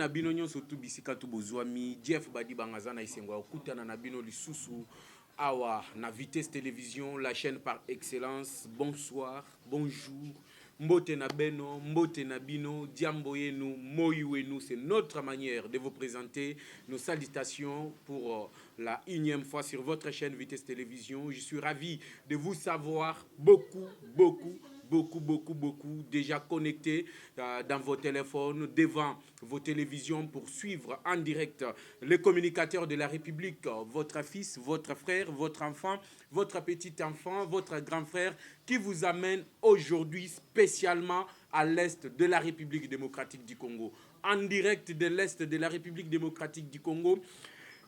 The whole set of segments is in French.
na bino nyonso tu bisika tu bozwami Jeff Badi Bangazana isengo okutana na bino lisusu awa na Vitesse Télévision, la chaîne par excellence. Bonsoir, bonjour. Mbote na beno, mbote na bino, diambo yenu, moyu yenu, c'est notre manière de vous présenter nos salutations pour la 1e fois sur votre chaîne Vitesse Télévision. Je suis ravi de vous savoir beaucoup déjà connectés dans vos téléphones, devant vos télévisions pour suivre en direct les communicateurs de la République, votre fils, votre frère, votre enfant, votre petit enfant, votre grand frère qui vous amène aujourd'hui spécialement à l'est de la République démocratique du Congo. En direct de l'est de la République démocratique du Congo.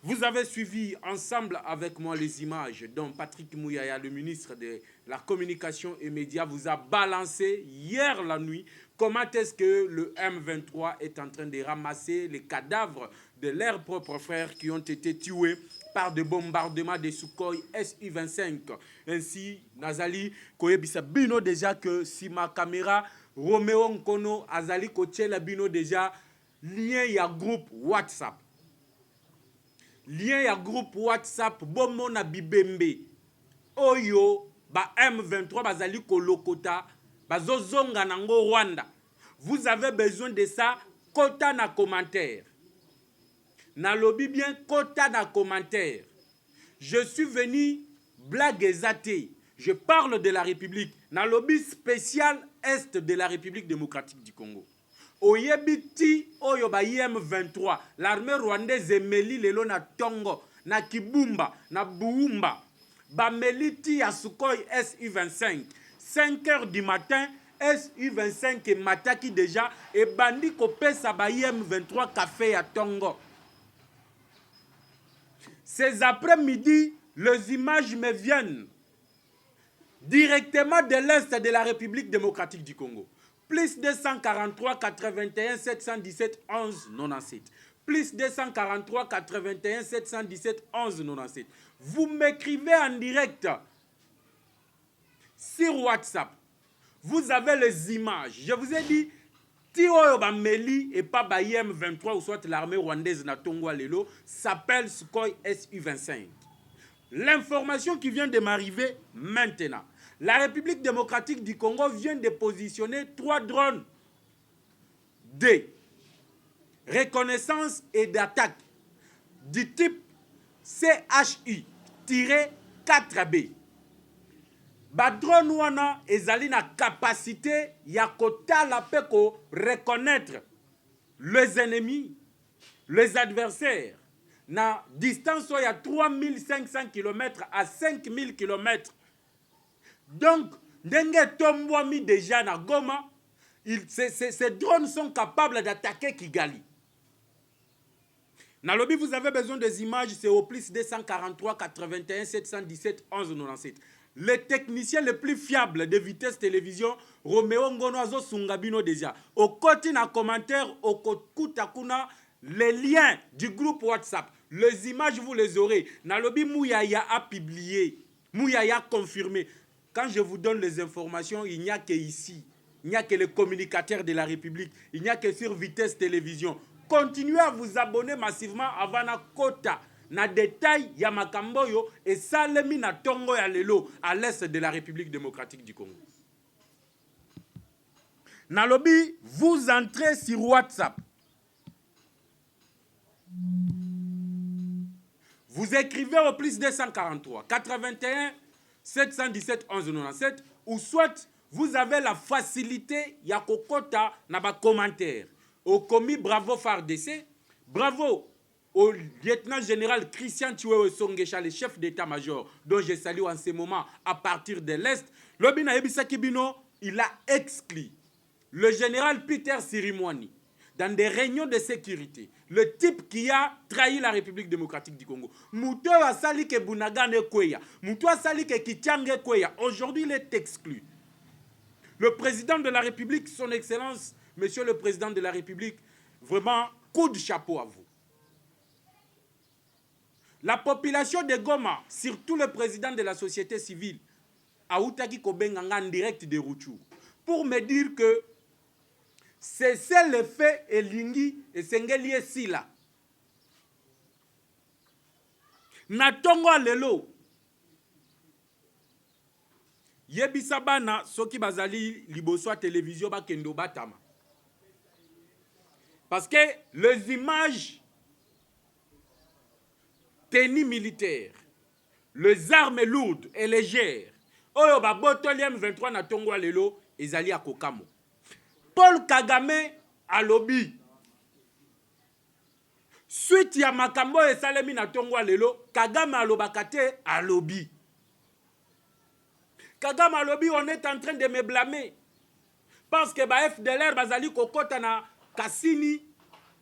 Vous avez suivi ensemble avec moi les images dont Patrick Mouyaya, le ministre de la Communication et Médias, vous a balancé hier la nuit. Comment est-ce que le M23 est en train de ramasser les cadavres de leurs propres frères qui ont été tués par des bombardements de Sukhoi Su-25. Ainsi, Nazali Koyebisa Bino déjà que si ma caméra Roméo Nkono Azali Kochela Bino déjà lien ya groupe WhatsApp. Lien ya groupe WhatsApp bomo na bibembe oyo ba M23 bazali kolokota bazozonga nango Rwanda. Vous avez besoin de ça, kota na commentaire. Na lobby bien kota na commentaire. Je suis venu blague zate. Je parle de la République. Na lobby spécial est de la République démocratique du Congo. Oyebiti oyo ba M23, l'armée rwandaise emeli lelo na Tongo, na Kibumba, na Buumba, ba meliti ya Sukhoi Su-25. 5 heures du matin, Su-25 et mataki déjà et bandi kopesa ba M23 café ya Tongo. Ces après-midi, les images me viennent directement de l'est de la République démocratique du Congo. Plus 243 81 717 11 97. Plus 243 81 717 11 97. Vous m'écrivez en direct sur WhatsApp. Vous avez les images. Je vous ai dit, Tio Bameli et pas Bayem 23 ou soit l'armée rwandaise na Tongwa Lelo s'appelle Sukhoi Su-25. L'information qui vient de m'arriver maintenant. La République démocratique du Congo vient de positionner 3 drones de reconnaissance et d'attaque du type CHI-4B. Ba drone wana ezali na capacité ya kotala pe ko reconnaître les ennemis, les adversaires. Na distance il y a 3500 km à 5000 km. Donc, ndenge tombwami déjà na Goma, ces drones sont capables d'attaquer Kigali. Na lobby, vous avez besoin des images, c'est au plus 243 81 717 11 97. Le technicien le plus fiable de Vitesse Télévision, Roméo Ngonoazo Sungabino déjà. Au côté na commentaire, au Kutakuna, les liens du groupe WhatsApp, les images vous les aurez. Na lobby Mouyaya a publié, Mouyaya a confirmé. Quand je vous donne les informations, il n'y a que ici. Il n'y a que les communicateurs de la République. Il n'y a que sur Vitesse Télévision. Continuez à vous abonner massivement avant na kota. Na détail ya makamboyo et salemi na Tongo ya lelo à l'est de la République démocratique du Congo. Na lobby, vous entrez sur WhatsApp. Vous écrivez au plus 243 81 717 11 97 ou soit vous avez la facilité ya kokota na ba commentaire. Au commis bravo FARDC, bravo au lieutenant général Christian Chiwewe Songesha, le chef d'état-major, dont je salue en ce moment à partir de l'Est. Lobina Ebisa Kibino, il a exclu le général Peter Sirimwani dans des réunions de sécurité. Le type qui a trahi la République démocratique du Congo. Mouto a sali ke Bunagane Kweya. Mouto a sali ke Kitiange Kweya. Aujourd'hui, il est exclu. Le président de la République, son Excellence, Monsieur le Président de la République, vraiment, coup de chapeau à vous. La population de Goma, surtout le président de la société civile, a Outaki Kobenganga en direct de Rouchou, pour me dire que c'est le fait elingi esengeli esila. Na tongo lelo yebisa bana soki bazali liboso ya télévision bakendo batama. Parce que les images tenues militaires, les armes lourdes et légères, oyo ba botoli M23 na tongo lelo ezali akokamo. Paul Kagame alobi suite ya makambo esalemi na tongo lelo, Kagame alobaka te alobi. Kagame alobi, on est en train de me blâmer parce que ba FDLR bazali kokota na Kasini,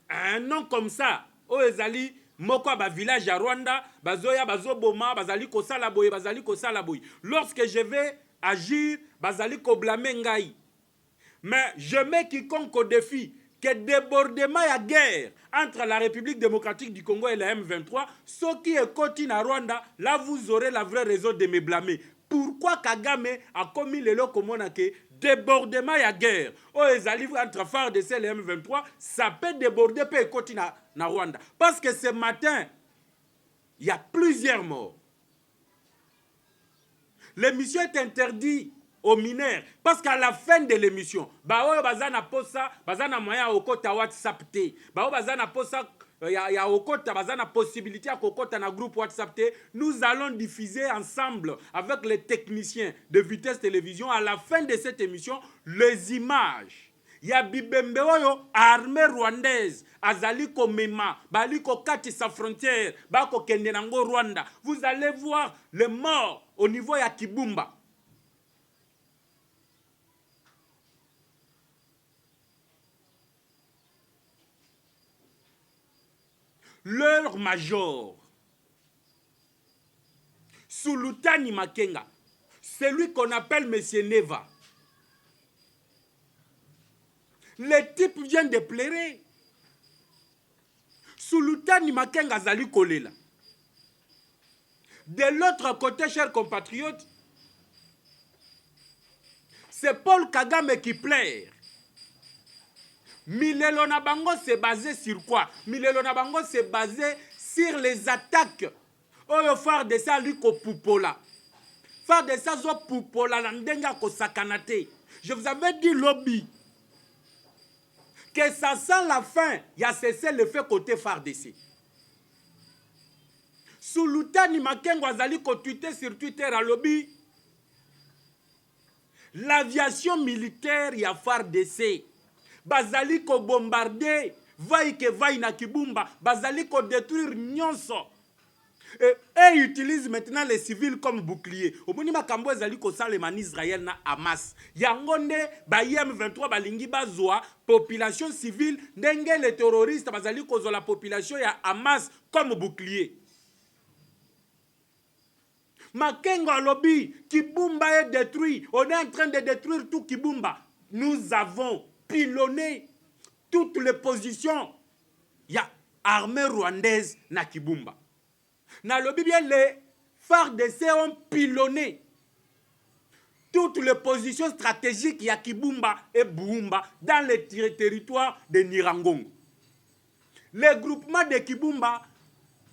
un nom comme ça, o ezali moko ba village à Rwanda, bazoya bazoboma, bazali kosala boye, bazali kosala boye. Lorsque je vais agir, bazali ko blâmer ngai. Mais je mets quiconque au défi que débordement ya guerre entre la République démocratique du Congo et la M23, ce qui est côté na Rwanda, là vous aurez la vraie raison de me blâmer. Pourquoi Kagame a commis le lot comme on a que débordement ya guerre ezali entre FARDC et M23, ça peut déborder peut côté na Rwanda. Parce que ce matin, il y a plusieurs morts. L'émission est interdite aux mineurs parce qu'à la fin de l'émission baoyo bazana posa bazana moyen okota WhatsApp te baoyo bazana posa ya okota bazana possibilité à kokota na groupe WhatsApp te. Nous allons diffuser ensemble avec les techniciens de Vitesse Télévision à la fin de cette émission les images ya bibembe oyo armée rwandaise azali komema bali ko kati sa frontière bako kende nango Rwanda. Vous allez voir les morts au niveau ya Kibumba. Leur major, Sulutani Makenga, celui qu'on appelle Monsieur Neva. Le type vient de pleurer. Sulutani Makenga zali kolela. De l'autre côté, chers compatriotes, c'est Paul Kagame qui pleure. Milelo na bango c'est basé sur quoi? Milelo na bango c'est basé sur les attaques. Oyo FARDC ali ko pupola. FARDC zo pupola na ndenga ko sakanate. Je vous avais dit lobby que ça sent la fin. Il y a cessé le fait côté FARDC. Sulutani Makengo azali ko tweeter sur Twitter à lobby. L'aviation militaire ya FARDC bazali ko bombarder vai que vai na Kibumba, bazali ko détruire nyonso. Et utilise maintenant les civils comme bouclier. Omoni makambo ezali ko salema na Israël na Hamas. Yangonde ba M23 balingi bazwa population civile ndenge les terroristes bazali ko zo la population ya Hamas comme bouclier. Makengo lobby, Kibumba est détruit. On est en train de détruire tout Kibumba. Nous avons pilonné toutes les positions. Il y a armée rwandaise na Kibumba. Na lobby bien les FARDC ont pilonné toutes les positions stratégiques. Il y a Kibumba et Buumba dans les territoires de Nirangongo. Les groupements de Kibumba,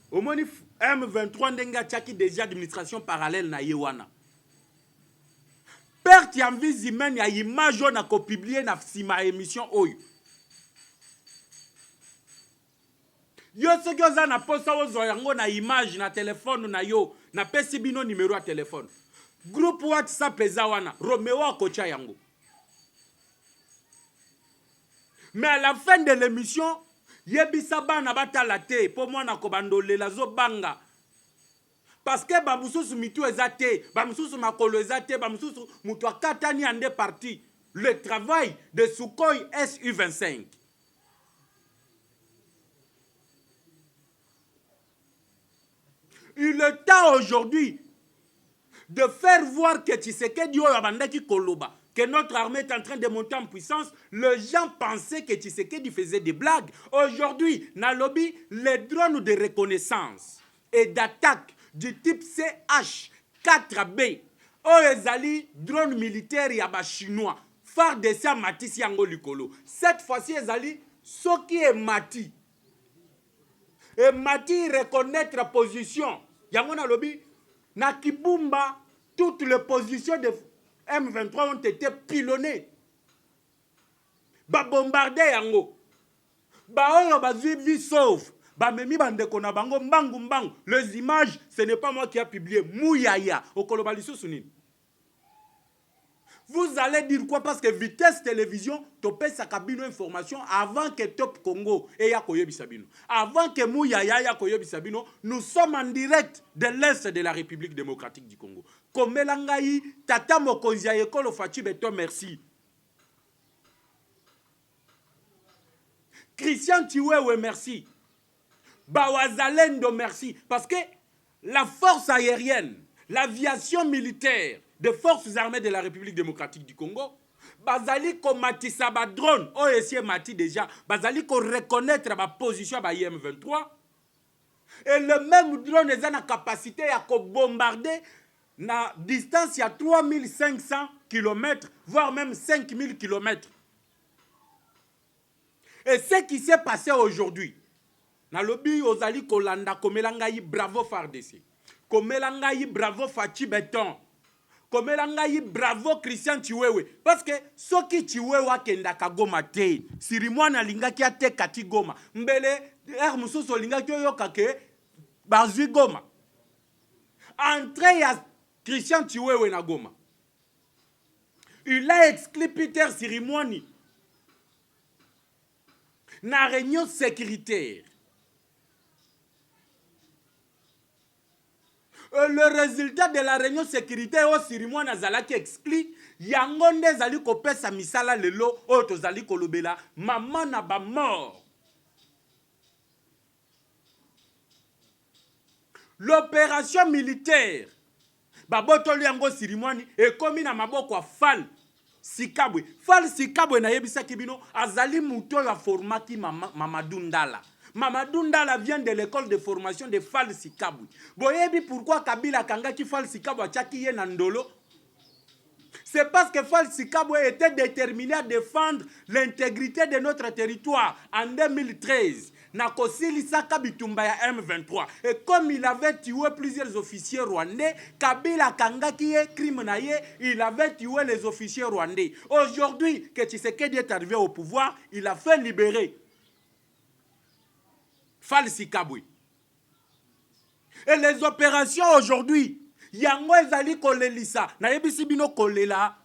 au moins M23 ndenga tchaki déjà administration parallèle na Yewana. Perte en vie humaine ya image on a ko publier na sima émission oyo. Yo soki oza na posa ozo yango na image na téléphone na yo na pesi bino numéro ya téléphone. Groupe WhatsApp eza wana Romeo akocha yango. Mais à la fin de l'émission, yebisa bana batala te po mwana ko bandolela zo banga. Parce que bamususu mitu ezate, bamususu makolo ezate, bamususu mutu akatani ande parti. Le travail de Sukhoi Su-25. Il est temps aujourd'hui de faire voir que Tshisekedi Oyabandaki Koloba, que notre armée est en train de monter en puissance. Les gens pensaient que Tshisekedi faisait des blagues. Aujourd'hui, dans le lobby, les drones de reconnaissance et d'attaque du type CH-4B, Oyezali, drone militaire yaba chinois, FARDC amatisi yango likolo. Cette fois-ci ezali soki emati. Emati reconnaître position. Yango na lobi na Kibumba toutes les positions de M23 ont été pilonnées. Ba bombardé yango. Ba oyo bazwi vie sauve. Ba memi bandeko na bango mbangu mbangu. Les images, ce n'est pas moi qui a publié. Mouyaya. Okoloba lisusu nini. Vous allez dire quoi? Parce que Vitesse Télévision, topé sa cabine information avant que Top Congo et Yakoyebi Sabino. Avant que Mouyaya Yakoyebi Sabino, nous sommes en direct de l'Est de la République démocratique du Congo. Komelangaï, Tata Mokonzia Ekolo Fachi Beto, merci. Christian Tiwewe, merci. Bawazalendo, merci. Parce que la force aérienne, l'aviation militaire, des forces armées de la République démocratique du Congo, bazali ko matisa ba drone, OSC mati déjà, bazali ko reconnaître ma position ba IM23. Et le même drone est en capacité à bombarder na distance à 3500 km, voire même 5000 km. Et ce qui s'est passé aujourd'hui, na lobi ozali kolanda komelangayi bravo FARDC, komelangayi bravo Fachi Beton, komelangayi bravo Christian Chiwewe, parce que soki Chiwewe akendaka Goma te, sirimwana lingaki ate kati Goma, mbele mususu lingaki oyoka ke bazwi Goma. Entrée ya Christian Chiwewe na Goma, il a exclu Peter Sirimwani na réunion sécuritaire. Le résultat de la réunion sécuritaire au Sirimwani azalaki exclu, yango nde zali kopesa misala lelo oyo tozali kolobela mama na ba mort. L'opération militaire babotoli yango Sirimwani ekomi na maboko ya Fall Sikabwe. Fall Sikabwe na yebisaki bino azali muto ya formaki Mamadou Ndala. Mamadou Ndala vient de l'école de formation de Fall Sikabwe. Boyebi pourquoi Kabila kangaki Fall Sikabwe achaki ye na ndolo? C'est parce que Fall Sikabwe était déterminé à défendre l'intégrité de notre territoire en 2013. Nakosili Saka Bitumba ya M23. Et comme il avait tué plusieurs officiers rwandais, Kabila kangaki ye crime na ye, il avait tué les officiers rwandais. Aujourd'hui, que Tshisekedi est arrivé au pouvoir, il a fait libérer Fall Sikabwe. Et les opérations aujourd'hui, yango ezali kolelisa, na yebisi bino kolela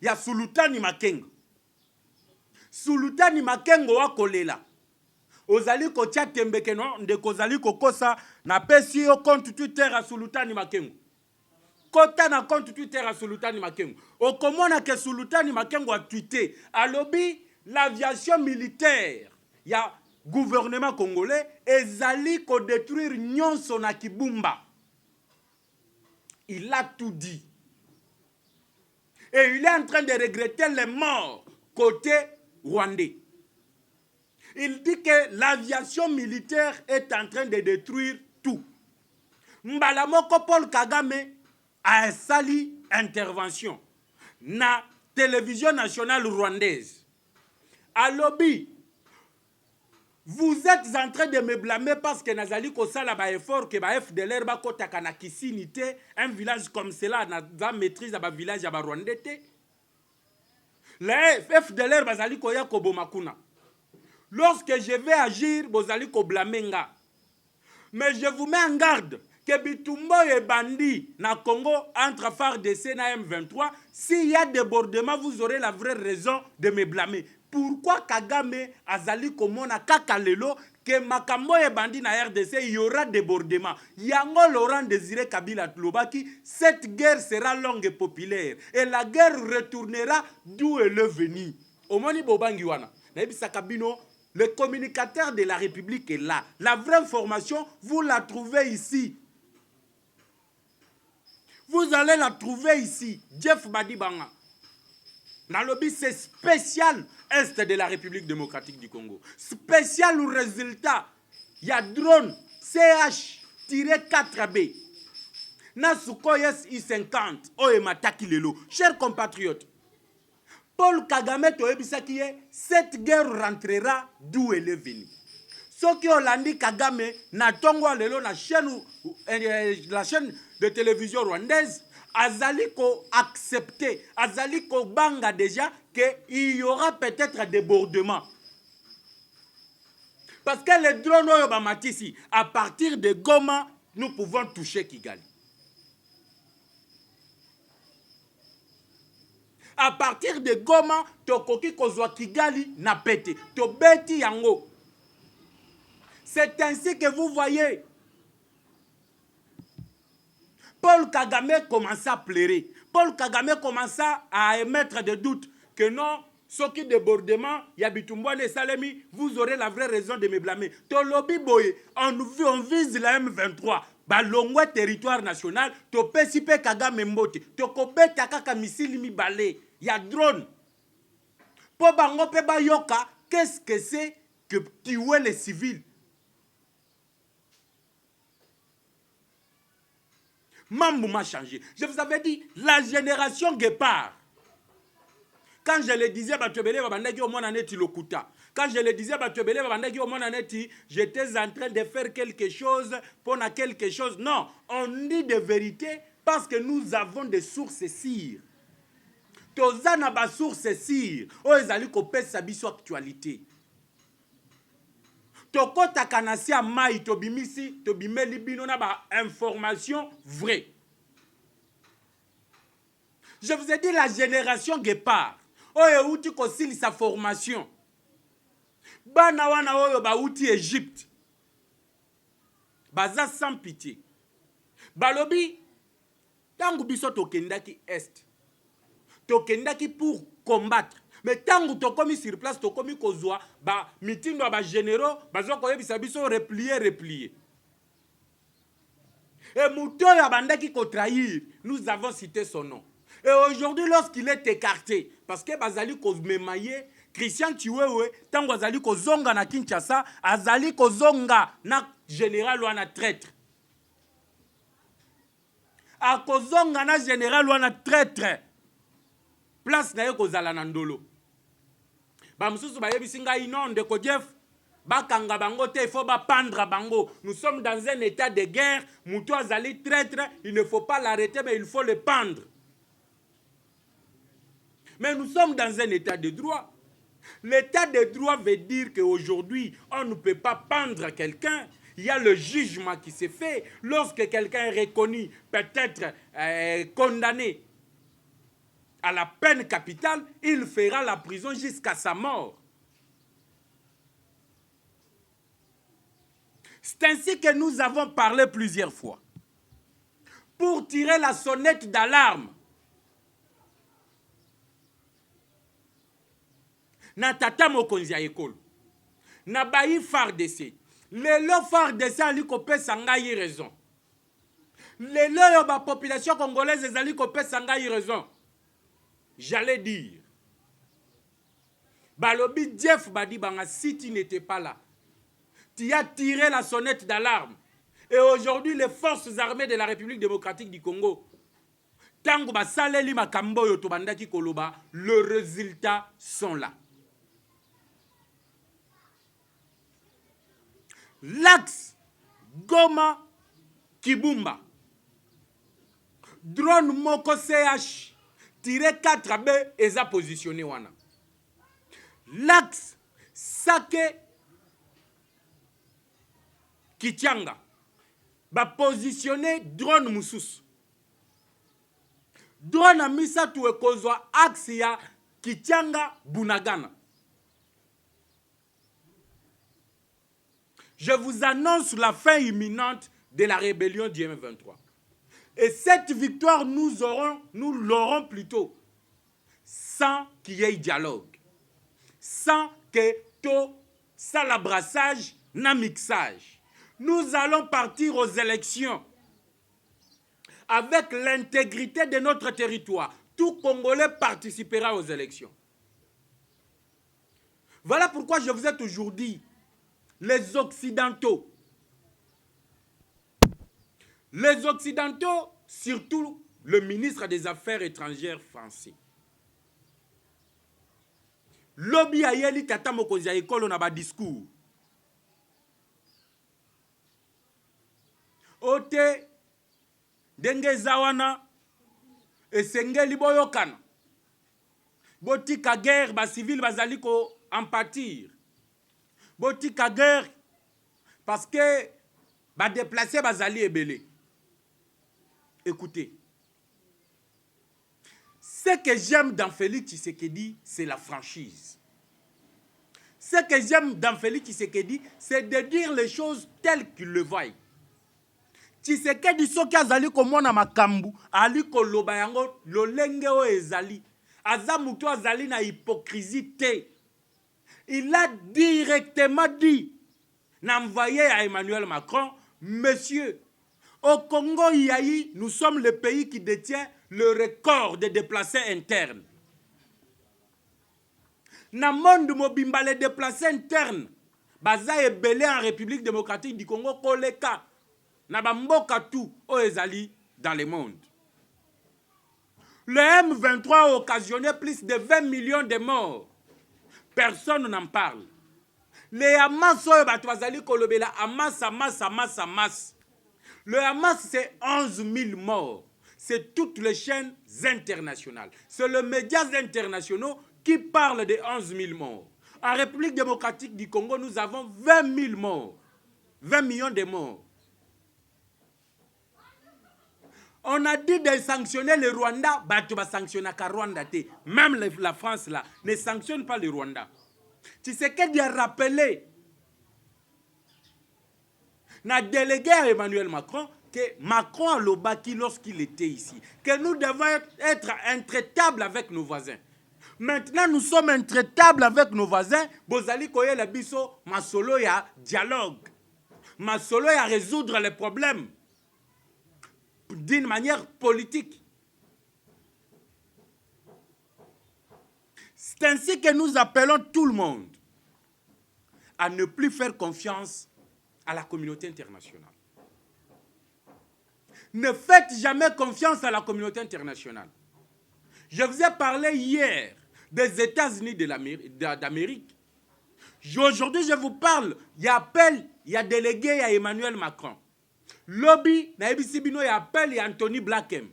ya Sultani Makengo. Sultani Makengo wa kolela. Ozali ko tia tembeke no ndeko ozali kokosa na pesi yo compte Twitter à Sultani Makengo. Kota na compte Twitter à Sultani Makengo. Okomona ke Sultani Makengo a tweeté alobi l'aviation militaire ya gouvernement congolais ezali ko détruire nyonso na Kibumba. Il a tout dit. Et il est en train de regretter les morts côté rwandais. Il dit que l'aviation militaire est en train de détruire tout. Mbalamoko Paul Kagame a sali intervention na télévision nationale rwandaise. À lobby, vous êtes en train de me blâmer parce que Nazali Kosala ba effort que ba FDLR ba kotaka na Kisinité, un village comme cela na maîtrise ba village ba Rwandais. Le FDLR bazali koya kobomakuna. Lorsque je vais agir, bozali ko blamenga. Mais je vous mets en garde que Bitumbo et Bandi na Congo entre FARDC na M23, s'il y a débordement, vous aurez la vraie raison de me blâmer. Pourquoi Kagame azali komona kakalelo que makambo et Bandi na RDC il y aura débordement. Yango Laurent Désiré Kabila Lobaki, cette guerre sera longue et populaire et la guerre retournera d'où elle est venue. Omoni Bobangi wana. Na yebisa kabino. Le communicateur de la République est là. La vraie information, vous la trouvez ici. Vous allez la trouver ici. Jeff Badibanga. Dans le but, c'est spécial Est de la République démocratique du Congo. Spécial résultat. Il y a drone CH-4B. Nasukoyes I-50. Oemataki lelo. Chers compatriotes, Paul Kagame toyebisa qui est cette guerre rentrera d'où elle est venue. Ce qui Olandi Kagame na tongo lelo na chaîne la chaîne de télévision rwandaise azali ko accepter, azali ko banga déjà que il y aura peut-être débordement. Parce que les drones oyo ba matisi à partir de Goma nous pouvons toucher Kigali. À partir de Goma, tokoki kozwa Kigali na pete. To beti yango. C'est ainsi que vous voyez. Paul Kagame commença à pleurer. Paul Kagame commença à émettre des doutes que non, ce qui débordement, Yabitumbwane Salemi, vous aurez la vraie raison de me blâmer. To lobby boy, on vise la M23. Balongwe territoire national, to pesipe Kagame mbote. To kobeta kaka misili mi balé. Il y a drone. Pour bango pe ba yoka, qu'est-ce que c'est que tuer les civils? Mambo m'a changé. Je vous avais dit, la génération Guépard. Quand je le disais, quand je le disais, j'étais en train de faire quelque chose pour quelque chose. Non, on dit de vérité parce que nous avons des sources sûres. Tozana ba source sire o ezali ko pesa biso actualité. Tokota kanasia mai tobimisi tobimeli bino na ba information vraie. Je vous ai dit la génération Guépard oyo uti ko sili sa formation. Bana wana oyo ba uti Égypte. Baza sans pitié. Balobi tangu biso tokendaki est. Tokendaki pour combattre. Mais tant que tu commis sur place, tu commis kozwa, ba meeting ba généraux, bazo koyebisa biso replier. Et Mouton Abandaki ko trahir, nous avons cité son nom. Et aujourd'hui, lorsqu'il est écarté, parce que bazali ko memaye, Christian Chiwewe, tant que azali ko zonga na Kinshasa, azali ko zonga na général wana traître. A ko zonga na général wana traître. Place na ye kozala na ndolo. Ba mususu ba yebisi ngai inonde ko Jeff bakanga bango te, il faut ba pendre bango. Nous sommes dans un état de guerre, muto azali traître, il ne faut pas l'arrêter mais il faut le pendre. Mais nous sommes dans un état de droit. L'état de droit veut dire qu'aujourd'hui, on ne peut pas pendre quelqu'un. Il y a le jugement qui se fait lorsque quelqu'un est reconnu, peut-être condamné à la peine capitale, il fera la prison jusqu'à sa mort. C'est ainsi que nous avons parlé plusieurs fois. Pour tirer la sonnette d'alarme, na tata mokonzi ya ekolo, na bayi FARDC, lelo FARDC ali kopesa ngai raison. Lelo yo ba population congolaise ezali kopesa ngai raison. J'allais dire, Balobi Jeff Badi Banga, si tu n'étais pas là, tu as tiré la sonnette d'alarme. Et aujourd'hui, les forces armées de la République démocratique du Congo, tango ba saleli makambo yo tobandaki koloba, le résultat sont là. L'axe Goma Kibumba, drone moko CH tiré 4B et ça positionné wana. L'axe Sake Kichanga va positionner drone mususu. Drone amisa tuwe kozwa axe ya Kichanga Bunagana. Je vous annonce la fin imminente de la rébellion du M23. Et cette victoire, nous l'aurons plutôt sans qu'il y ait dialogue. Sans que tout ça l'abrassage, n'a mixage. Nous allons partir aux élections avec l'intégrité de notre territoire. Tout Congolais participera aux élections. Voilà pourquoi je vous ai toujours dit, les Occidentaux, surtout le ministre des Affaires étrangères français, Lobby ayeli tata mokonzi ya ekolo na ba discours. Ote denge zawana esengeli boyokana. Botika guerre ba civil bazali ko en pâtir. Botika guerre parce que ba déplacer bazali ebele. Écoutez. Ce que j'aime dans Félix Tshisekedi, c'est la franchise. Ce que j'aime dans Félix Tshisekedi, c'est de dire les choses telles qu'il le voit. Tshisekedi soki azali komona makambu, ali koloba yango lolenge o ezali. Aza mutu azali na hypocrisie te. Il a directement dit, n'envoyé à Emmanuel Macron, monsieur, au Congo, nous sommes le pays qui détient le record de déplacés internes. Dans le monde mobimba, les déplacés internes, baza ebele en République démocratique du Congo, koleka, na bamboka tout, o ezali dans le monde. Le M23 a occasionné plus de 20 millions de morts. Personne n'en parle. Les Hamas, Hamas. Le Hamas, c'est 11 000 morts. C'est toutes les chaînes internationales. C'est les médias internationaux qui parlent de 11 000 morts. En République démocratique du Congo, nous avons 20 000 morts. 20 millions de morts. On a dit de sanctionner le Rwanda, bah tu vas sanctionner le Rwanda. Même la France là ne sanctionne pas le Rwanda. Tu sais qu'il a rappelé n'a délégué à Emmanuel Macron que Macron a l'obaki lorsqu'il était ici, que nous devons être intraitables avec nos voisins. Maintenant, nous sommes intraitables avec nos voisins. Bozali koye la biso masolo ya dialogue, masolo ya résoudre les problèmes d'une manière politique. C'est ainsi que nous appelons tout le monde à ne plus faire confiance à la communauté internationale. Ne faites jamais confiance à la communauté internationale. Je vous ai parlé hier des États-Unis d'Amérique. Aujourd'hui, je vous parle, il y a appel, il y a délégué à Emmanuel Macron. Lobby, na ebisibino, il y a appel, il y a Anthony Blackham.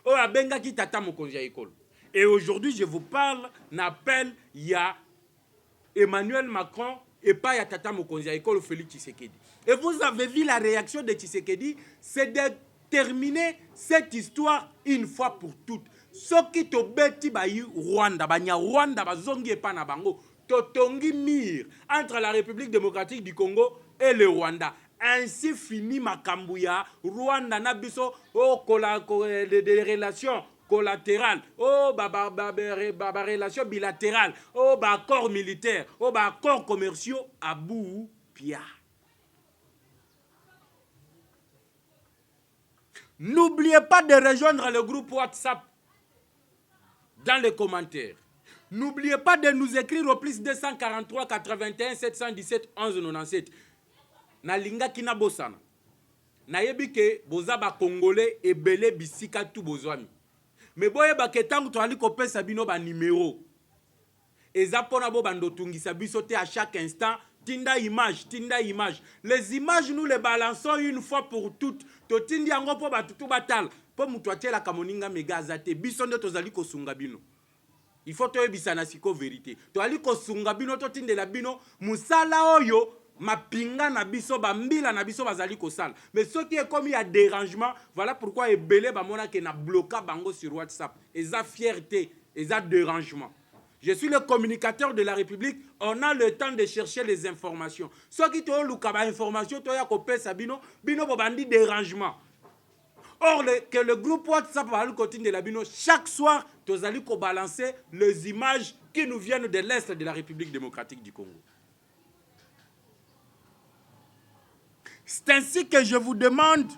Oh, abenga ki tata mokonzi ya ekolo. Et aujourd'hui, je vous parle, n'appel, il y a Emmanuel Macron et pas il y a tata mokonzi ya ekolo Félix Tshisekedi. Et vous avez vu la réaction de Tshisekedi, c'est de terminer cette histoire une fois pour toutes. Ce qui te beti bayi Rwanda, banya Rwanda bazongi epa na bango, totongi mir entre la République démocratique du Congo et le Rwanda. Ainsi finit Makambuya, Rwanda nabiso, oh, des relations collatérales, oh, relations bilatérales, oh, accords militaires, oh, accords commerciaux, à bout, pia. N'oubliez pas de rejoindre le groupe WhatsApp dans les commentaires. N'oubliez pas de nous écrire au plus 243 81 717 11 97. Na linga kina bosana. Na yebi ke boza ba congolais ebele bisika tu bozwami. Mais boye ba ketangu to ali kopesa bino ba numéro. Eza pona bo bando tungisa biso te à chaque instant. Tinda image, tinda image. Les images nous les balançons une fois pour toutes. To tindi yango po batutu batal. Po mutu atiela kamoninga mega azate. Biso nde tozali kosunga bino. Il faut to yebisa na siko vérité. To ali kosunga bino to tindela bino musala oyo mapinga na biso bambila na biso bazali kosala. Mais ce qui est comme il y a dérangement, voilà pourquoi ebele ba mona ke na bloqué bango sur WhatsApp. Eza fierté, eza dérangement. Je suis le communicateur de la République. On a le temps de chercher les informations. Ce qui te lukaba information, to ya kopesa bino, bino bobandi dérangement. Or, que le groupe WhatsApp va côté de la bino, chaque soir, tu allez balancer les images qui nous viennent de l'Est de la République démocratique du Congo. C'est ainsi que je vous demande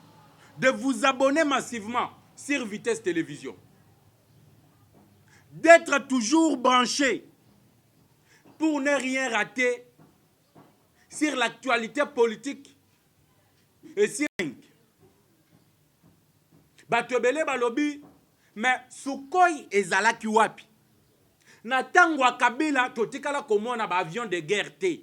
de vous abonner massivement sur Vitesse Télévision. D'être toujours branché pour ne rien rater sur l'actualité politique et sur batobele balobi mais sukoi ezalaki wapi Na tango ya Kabila totikala komona ba avion de guerre te.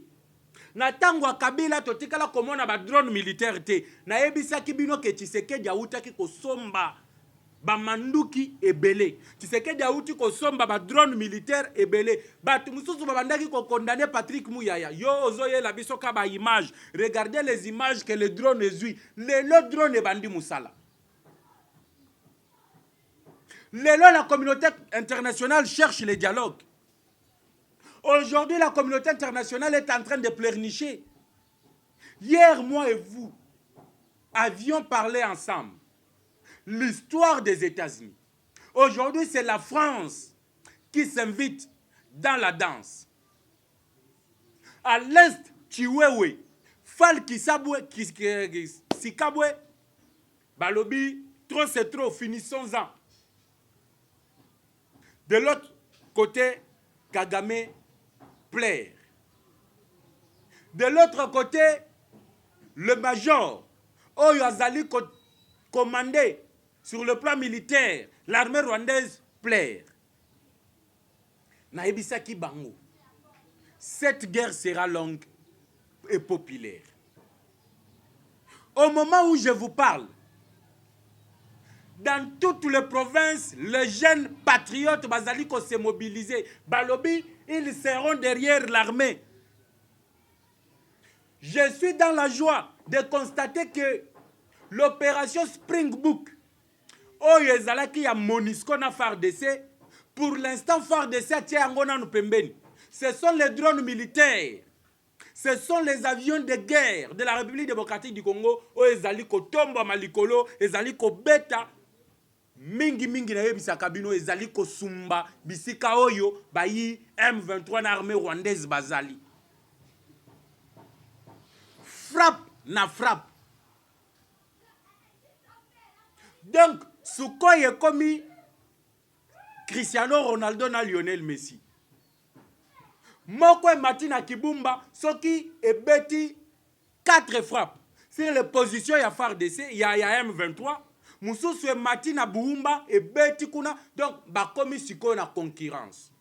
Na tango ya Kabila totikala komona ba drone militaire te. Na yebisaki bino ke Tshisekedi autaki kosomba ba manduki ebele. Tshisekedi auti kosomba ba drone militaire ebele. Batu mususu babandaki ko condamner Patrick Muyaya. Yo ozoye la biso ka ba image. Regardez les images que le drone ezui. Le drone ebandi musala. La communauté internationale cherche le dialogue. Aujourd'hui, la communauté internationale est en train de pleurnicher. Hier, moi et vous avions parlé ensemble. L'histoire des États-Unis. Aujourd'hui, c'est la France qui s'invite dans la danse. À l'est, Chiwewe, Fall Kisabwe, Sikabwe, Balobi, trop c'est trop, finissons-en. De l'autre côté, Kagame plaire. De l'autre côté, le major, Oyo Azali commandé sur le plan militaire, l'armée rwandaise plaire. Naebisaki Bango. Cette guerre sera longue et populaire. Au moment où je vous parle, dans toutes les provinces, les jeunes patriotes basaliko se mobiliser. Balobi, ils seront derrière l'armée. Je suis dans la joie de constater que l'opération Springbok, Oyo ezalaki ya Monisco na FARDC, pour l'instant FARDC atia ngona no pembeni. Ce sont les drones militaires. Ce sont les avions de guerre de la République démocratique du Congo. Oyo ezaliko tomba malikolo, ezaliko beta. Mingi na yebisa kabino ezali kosumba bisika oyo bayi M23 na armée rwandaise bazali. Frappe na frappe. Donc, Sukoye komi Cristiano Ronaldo na Lionel Messi. Moko Matina Kibumba soki ebeti 4 frappes sur les positions ya FARDC ya M23. Moussousou et Matina Boumba et Beti Kuna. Donc, bakomi siko na concurrence.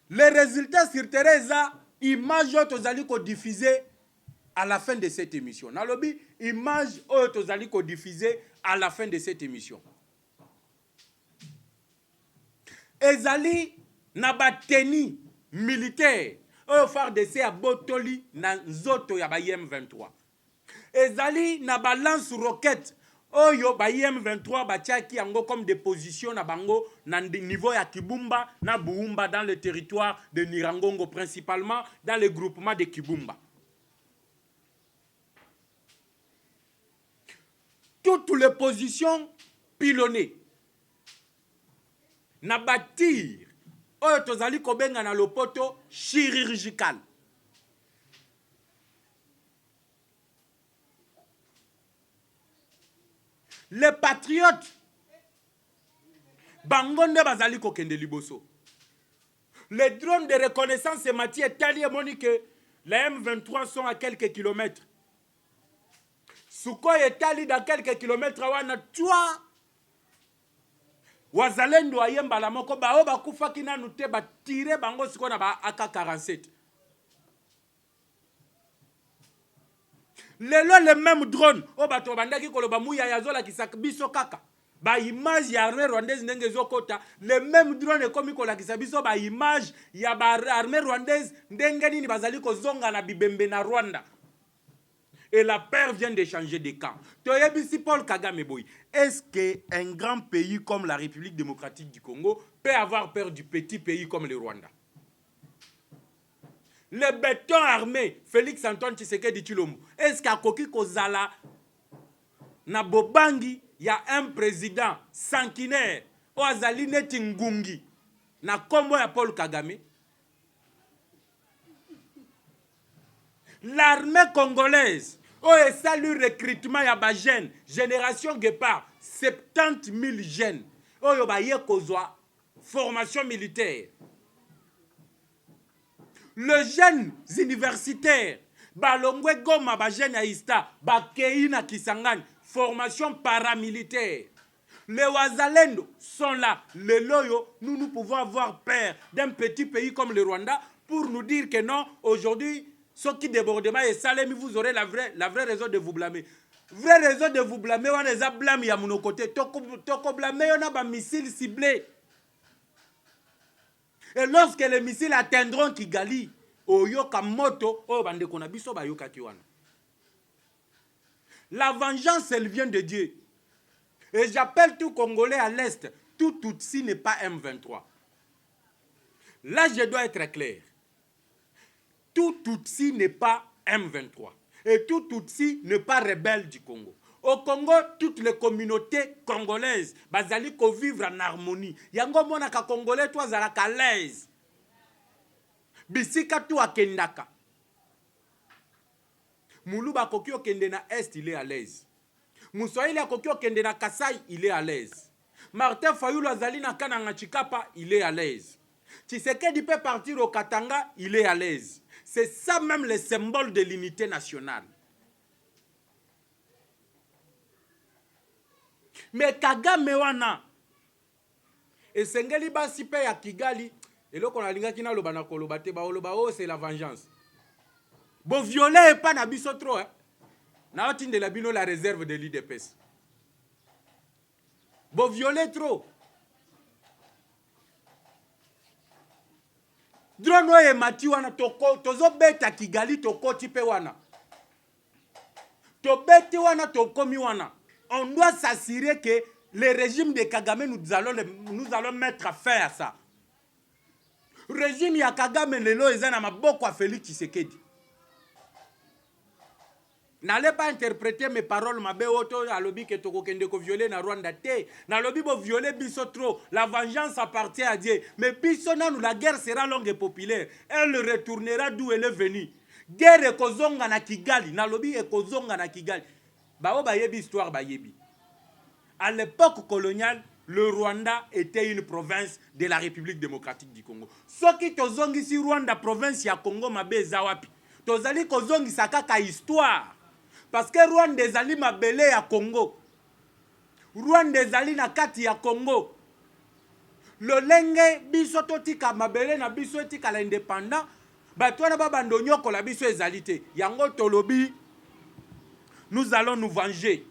Les résultats sur Teresa, image tozali ko diffuser à la fin de cette émission. Nalobi, image tozali ko diffuser à la fin de cette émission. Ezali na bateni militaire. Oyo FARDC a botoli na nzoto ya ba M23. Ezali na balance roquette oyo ba M23 batiaki yango comme des positions na bango na niveau ya Kibumba na Buumba dans le territoire de Nirangongo, principalement dans le groupement de Kibumba. Toutes les positions pilonnées na bâtir oyo tozali kobenga na lopoto chirurgical. Les patriotes, bangonde bazali kokende liboso. Les drones de reconnaissance et matière tali et monique, les M23 sont à quelques kilomètres. Suko et tali dans quelques kilomètres wana toi. Wazalendo ayemba la moko ba oba kufa kina nute ba tire bango siko na ba AK-47. Le même drone oba to bandaki koloba muya yazola kisaka biso kaka ba image ya armée rwandaise ndenge zokota le même drone komi kola kisabiso ba image ya ba armée rwandaise ndenge nini bazali kozonga na bibembe na Rwanda. Et la peur vient de changer de camp. Toyebisi Paul Kagame boy. Est-ce qu'un grand pays comme la République démocratique du Congo peut avoir peur du petit pays comme le Rwanda? Le béton armé, Félix Antoine Tshisekedi Tshilombo. Est-ce qu'à Koki Kozala, na Bobangi, il y a un président sanguinaire, Oazali Neti Ngungi, na Kombo ya Paul Kagame? L'armée congolaise, et ça le recrutement ya ba jeune, génération Guépard, 70 000 jeunes. Oyo ba ye kozwa formation militaire. Le jeune universitaire, balongwe goma ba jeune aista, ba keina Kisangani, formation paramilitaire. Les Wazalendo sont là. Les Loyo, nous pouvons avoir peur d'un petit pays comme le Rwanda pour nous dire que non, aujourd'hui, ceux qui débordement et Salemi, vous aurez la vraie raison de vous blâmer. Vraie raison de vous blâmer, on les a blâmés à mon côté. Toko blâmé, on a un missile ciblé. Et lorsque les missiles atteindront Kigali, Oyoka Moto, Bande Konabiso, Bayoka Kiwana. La vengeance, elle vient de Dieu. Et j'appelle tout Congolais à l'Est. Tout Tutsi n'est pas M23. Là, je dois être clair. Tout Tutsi n'est pas M23. Et tout Tutsi n'est pas rebelle du Congo. Au Congo, toutes les communautés congolaises, bazali ko vivre en harmonie. Yango mona ka Congolais, toi zala ka l'aise. Bisika tu akendaka. Muluba kokyo kende na Est, il est à l'aise. Moussoïli kokyo kende na Kasai, il est à l'aise. Martin Fayulu azali na Kananga Chikapa, il est à l'aise. Tshisekedi peut partir au Katanga, il est à l'aise. C'est ça même le symbole de l'unité nationale. Mais Kagame wana esengeli basi pe ya Kigali eloko na linga kina loba na koloba te ba oloba oh c'est la vengeance. Bo violer pas na biso trop hein. Na otinde la bino la réserve de l'IDPS. Bo violer trop. Drono e mati wana toko tozo beta Kigali toko tipe wana. To beti wana tokomi wana. On doit s'assurer que le régime de Kagame, nous allons mettre fin à ça. Le régime de Kagame, lelo ezana maboko a Félix Tshisekedi. N'allez pas interpréter mes paroles, ma béoto, à l'obi que toko kende ko violer na Rwanda te. Na l'obi bo violer biso trop. La vengeance appartient à Dieu. Mais biso nanu, la guerre sera longue et populaire. Elle retournera d'où elle est venue. Guerre ekozonga na Kigali. Na l'obi ekozonga na Kigali. Bao bayebi histoire bayebi. À l'époque coloniale, le Rwanda était une province de la République démocratique du Congo. Ce qui tozongi si Rwanda province ya Congo mabe zawapi. Tozali kozongi sakaka histoire. Parce que Rwanda ezali mabele ya Congo. Rwanda ezali na kati ya Congo. Lolenge biso totika mabele na biso etika la indépendant. Batwana babando nyoko la biso ezalite. Yango tolobi. Nous allons nous venger.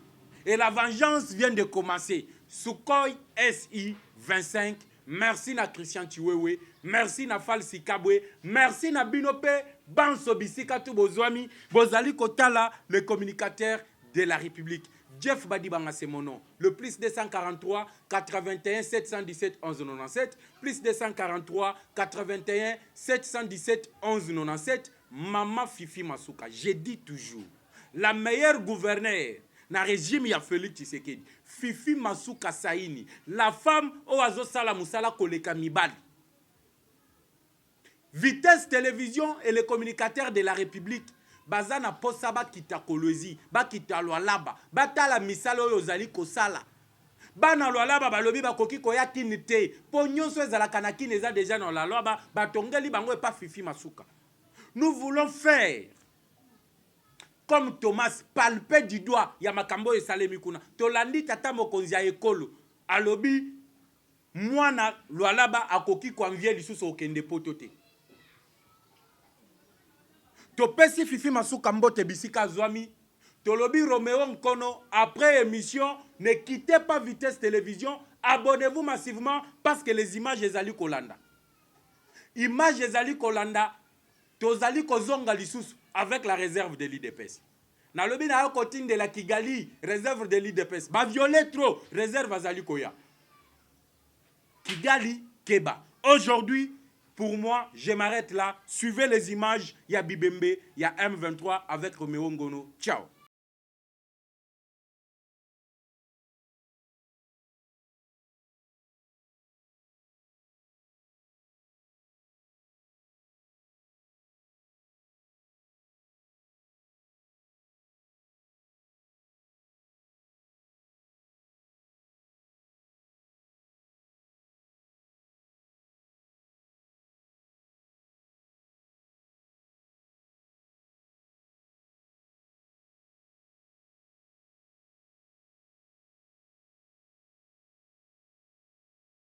Et la vengeance vient de commencer. Sukhoi SI-25. Merci na Christian Chiwewe. Merci na Falsi Kabwe. Merci na Binope. Banso Bisika tu bozwami. Bozali Kotala, le communicateur de la République. Jeff Badibanga, c'est mon nom. Le plus 243 81 717 11 97. Plus 243 81 717 11 97. Maman Fifi Masuka. J'ai dit toujours. La meilleure gouverneure na régime ya Félix Tshisekedi. Fifi Masuka Saini. La femme oazo sala musala koleka mibali. Vitesse Télévision et les communicateurs de la République. Bazana posa ba kita kolezi. Ba kita lwalaba. Batala misala oyo zali kosala. Bana lwalaba balobi bakoki koya kinite. Po nyonso ezalaka na kini eza déjà dans la loi ba tongeli bango et pas Fifi Masuka. Nous voulons faire comme Thomas palpait du doigt ya makambo e salemi kuna. Tolandi tata mokonzi ya ekolo. Alobi mwana lwalaba akoki kwa mvie lisusu okende potote. Topesi Fifi Masuka mbote bisika zwami. Tolobi Roméo Nkono, après émission, ne quittez pas Vitesse Télévision. Abonnez-vous massivement parce que les images ezali kolanda. Images ezali kolanda. Tozali kozonga lisusu avec la réserve de l'IDPS. Na lobi na yo kotine de la Kigali, réserve de l'IDPS. Ba violer trop, réserve azali koya. Kigali, Keba. Aujourd'hui, pour moi, je m'arrête là. Suivez les images. Il y a Bibembe, il y a M23 avec Roméo Ngono. Ciao.